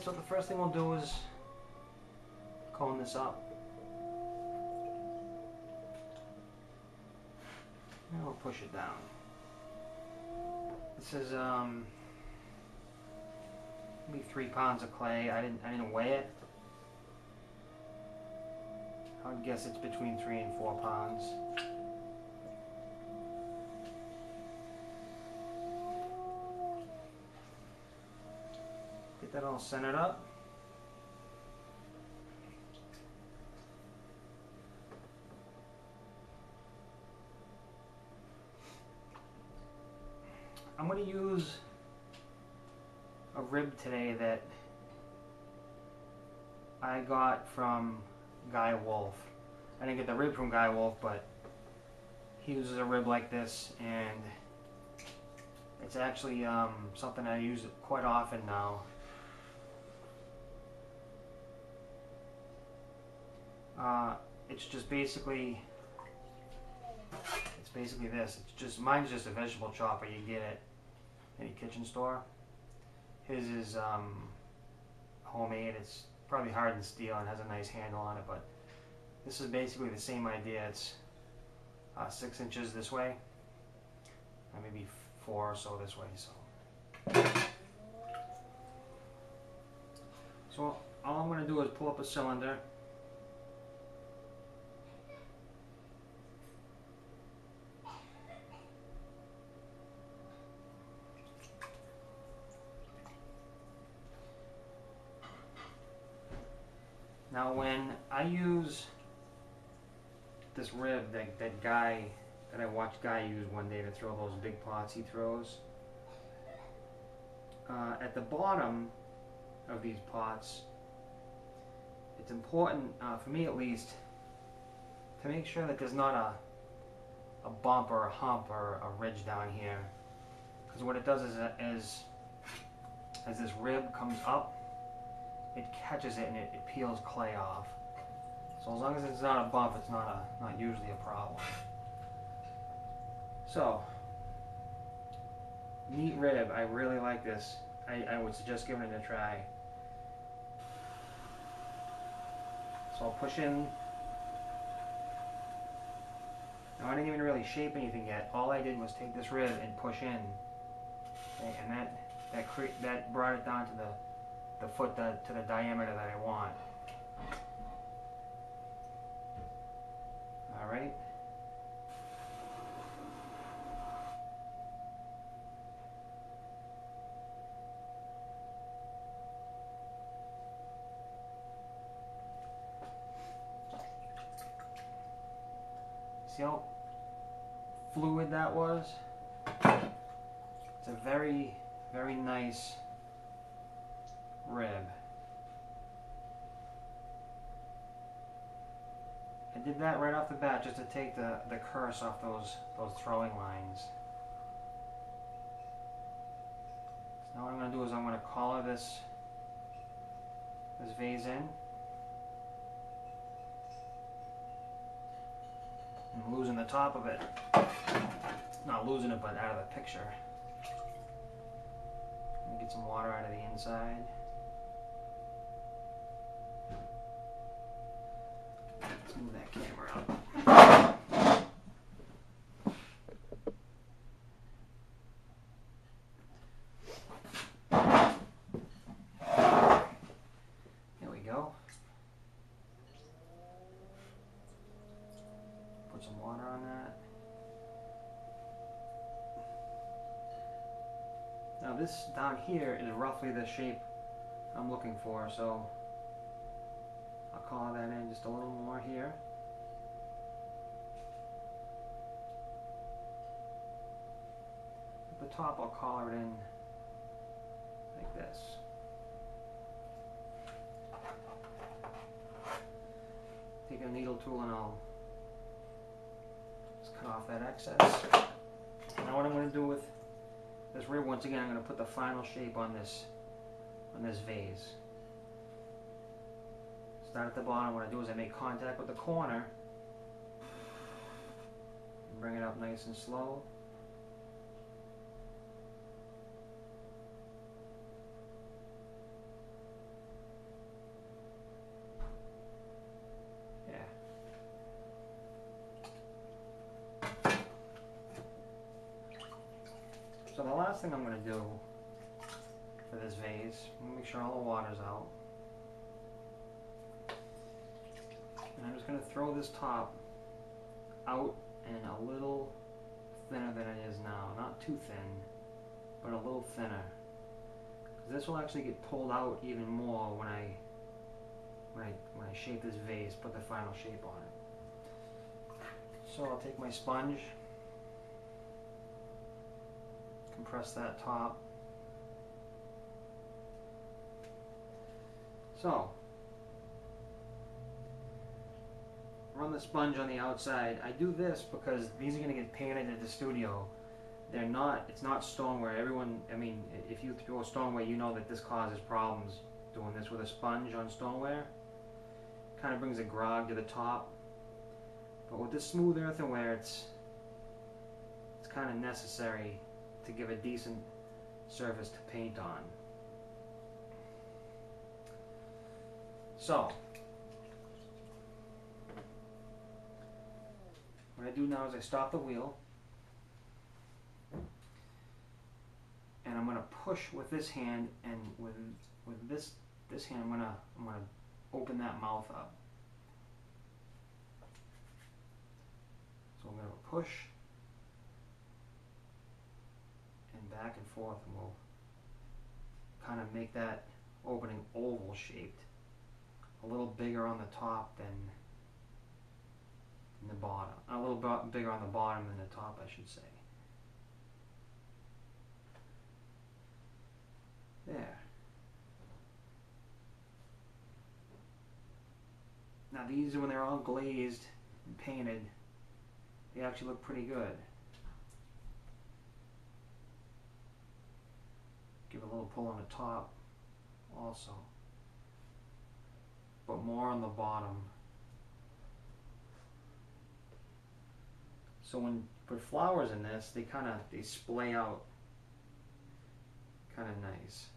Alright, so the first thing we'll do is cone this up. And we'll push it down. This is maybe 3 pounds of clay. I didn't weigh it. I would guess it's between 3 and 4 pounds. Get that all centered up. I'm going to use a rib today that I got from Guy Wolf. I didn't get the rib from Guy Wolf, but he uses a rib like this, and it's actually something I use quite often now. It's just basically, this. It's just, mine's just a vegetable chopper. You get it at any kitchen store. His is homemade. It's probably hardened steel and has a nice handle on it, but this is basically the same idea. It's 6 inches this way, and maybe 4 or so this way. So all I'm going to do is pull up a cylinder. Now when I use this rib that I watched Guy use one day to throw those big pots he throws, at the bottom of these pots, it's important, for me at least, to make sure that there's not a bump or a hump or a ridge down here. Because what it does is as this rib comes up, it catches it and it peels clay off. So as long as it's not a bump, it's not usually a problem. So, neat rib. I really like this. I would suggest giving it a try. So I'll push in. Now I didn't even really shape anything yet. All I did was take this rib and push in, okay, and that brought it down to the foot to the diameter that I want. All right. See how fluid that was? It's a very, very nice rib. I did that right off the bat just to take the curse off those throwing lines. So now what I'm going to do is I'm going to collar this vase in. I'm losing the top of it. Not losing it, but out of the picture. Let me get some water out of the inside. Let's move that camera up. There we go. Put some water on that. Now this down here is roughly the shape I'm looking for, so I'll collar that in just a little more here. At the top I'll collar it in like this. Take a needle tool and I'll just cut off that excess. Now what I'm going to do with this rib, once again, I'm going to put the final shape on this vase. Start at the bottom. What I do is I make contact with the corner and bring it up nice and slow. So the last thing I'm going to do for this vase, I'm going to make sure all the water's out. And I'm just going to throw this top out and a little thinner than it is now. Not too thin, but a little thinner. This will actually get pulled out even more when I shape this vase, put the final shape on it. So I'll take my sponge, compress that top. So run the sponge on the outside. I do this because these are going to get painted at the studio. They're not, it's not stoneware. Everyone, I mean, if you throw stoneware, you know that this causes problems. Doing this with a sponge on stoneware kind of brings a grog to the top. But with this smooth earthenware, it's kind of necessary to give a decent surface to paint on. So what I do now is I stop the wheel, and I'm going to push with this hand, and with this hand I'm going to open that mouth up. So I'm going to push and back and forth, and we'll kind of make that opening oval shaped, a little bigger on the top than the bottom, a little bit bigger on the bottom than the top, I should say. There. Now these, when they're all glazed and painted, they actually look pretty good. Give a little pull on the top also, but more on the bottom. So when you put flowers in this, they splay out kind of nice.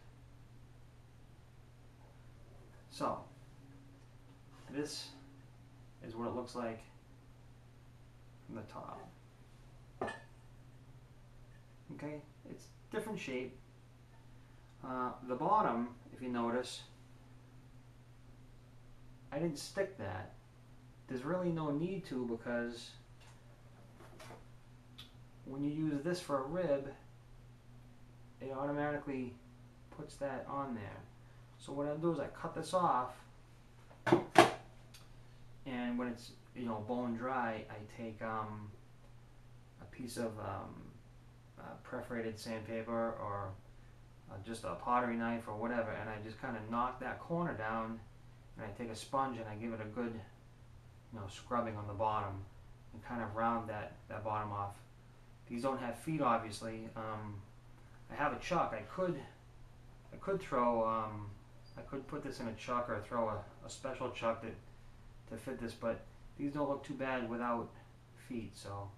So this is what it looks like from the top. Okay, it's different shape. The bottom, if you notice, I didn't stick that. There's really no need to, because when you use this for a rib, it automatically puts that on there. So what I do is I cut this off, and when it's bone dry, I take a piece of perforated sandpaper, or just a pottery knife or whatever, and I just kind of knock that corner down, and I take a sponge and I give it a good scrubbing on the bottom, and kind of round that bottom off. These don't have feet, obviously. I have a chuck. I could throw I could put this in a chuck, or throw a special chuck to fit this, but these don't look too bad without feet. So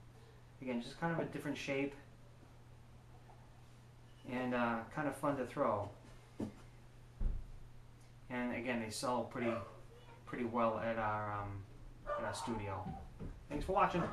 again, just kind of a different shape, and kind of fun to throw. And again, they sell pretty well at our studio. Thanks for watching.